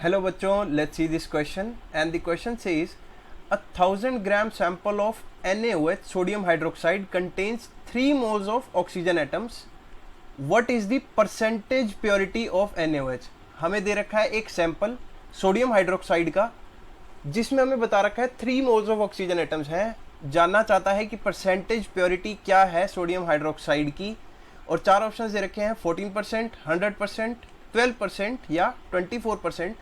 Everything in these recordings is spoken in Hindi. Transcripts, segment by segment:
Hello बच्चों, let's see this question and the question says a 1000 gram sample of NaOH sodium hydroxide contains 3 moles of oxygen atoms. What is the percentage purity of NaOH? हमें दे रखा है एक सैंपल सोडियम हाइड्रोक्साइड का जिसमें हमें बता रखा है 3 मोल्स ऑफ ऑक्सीजन एटम्स हैं। जानना चाहता है कि परसेंटेज प्योरिटी क्या है सोडियम हाइड्रोक्साइड की, और चार ऑप्शंस दे रखे हैं 14%, 100%, 12% या 24%।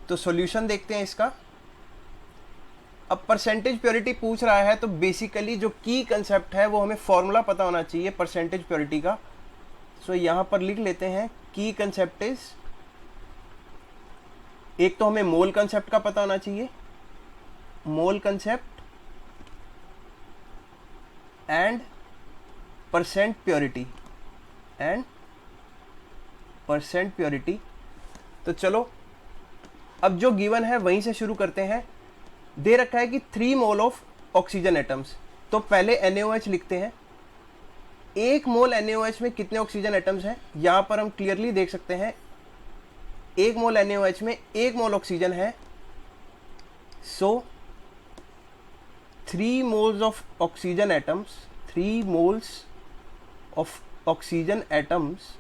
तो सॉल्यूशन देखते हैं इसका। अब परसेंटेज प्योरिटी पूछ रहा है तो बेसिकली जो की कंसेप्ट है वो हमें फॉर्मूला पता होना चाहिए परसेंटेज प्योरिटी का। सो यहाँ पर लिख लेते हैं की कंसेप्ट इज, एक तो हमें मोल कंसेप्ट का पता होना चाहिए, मोल कंसेप्ट एंड परसेंट प्योरिटी तो चलो अब जो गिवन है वहीं से शुरू करते हैं। दे रखा है कि 3 मोल ऑफ ऑक्सीजन एटम्स, तो पहले NaOH लिखते हैं। 1 मोल NaOH में कितने ऑक्सीजन एटम्स हैं यहां पर हम क्लियरली देख सकते हैं। 1 मोल NaOH में 1 मोल ऑक्सीजन है, सो 3 moles of oxygen atoms, 3 moles of oxygen atoms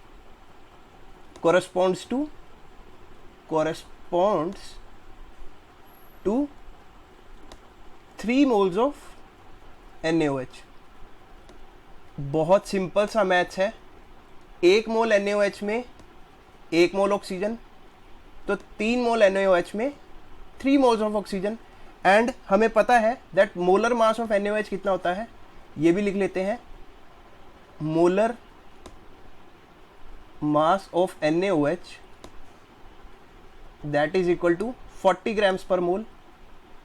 corresponds to 3 moles of NaOH। बहुत सिंपल सा मैथ्स है। 1 मोल NaOH में 1 मोल ऑक्सीजन, तो 3 मोल NaOH में 3 मोल्स ऑफ ऑक्सीजन। एंड हमें पता है that molar mass of NaOH कितना होता है, ये भी लिख लेते हैं। Molar mass of NaOH that is equal to 40 grams per mole.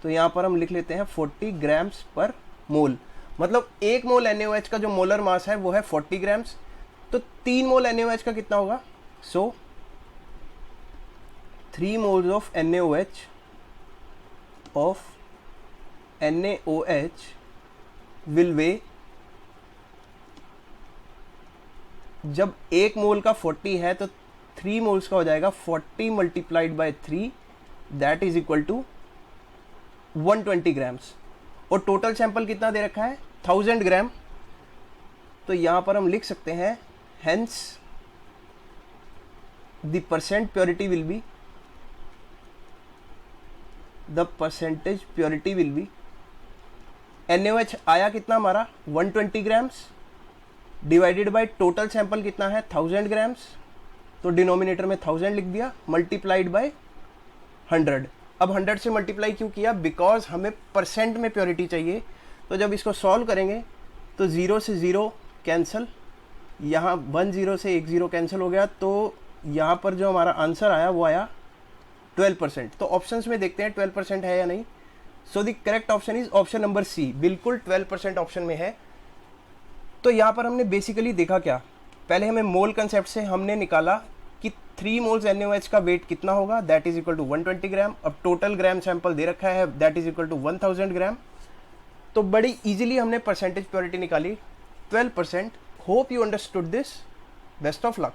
तो यहाँ पर हम लिख लेते हैं 40 ग्राम्स पर मोल। मतलब 1 मोल NaOH का जो मोलर मास है वो है 40 ग्राम्स, तो 3 मोल NaOH का कितना होगा। सो 3 मोल्स ऑफ NaOH विल वे, जब 1 मोल का 40 है तो 3 मोल्स का हो जाएगा 40 multiplied by 3 that is equal to 120 grams. और टोटल सैंपल कितना दे रखा है 1000 ग्राम। तो यहां पर हम लिख सकते हैं hence the percent purity will be, the percentage purity will be, NaOH आया कितना हमारा 120 grams divided by total sample कितना है 1000 ग्राम्स, तो डिनोमिनेटर में 1000 लिख दिया, मल्टीप्लाइड बाय 100। अब 100 से मल्टीप्लाई क्यों किया, बिकॉज हमें परसेंट में प्योरिटी चाहिए। तो जब इसको सॉल्व करेंगे तो 0 से 0 कैंसिल, यहाँ 1 0 से 1 0 कैंसिल हो गया, तो यहाँ पर जो हमारा आंसर आया वो आया 12%। तो ऑप्शंस में देखते हैं 12% है या नहीं। So the correct option is option number C, बिल्कुल 12% ऑप्शन में है। तो यहाँ पर हमने बेसिकली देखा क्या, पहले हमें मोल कंसेप्ट से हमने निकाला कि 3 मोल्स NaOH का वेट कितना होगा, दैट इज इक्वल टू 120 ग्राम। अब टोटल ग्राम सैंपल दे रखा है दैट इज इक्वल टू 1000 ग्राम। तो बड़ी इजीली हमने परसेंटेज प्योरिटी निकाली 12%। Hope you understood this. Best of luck.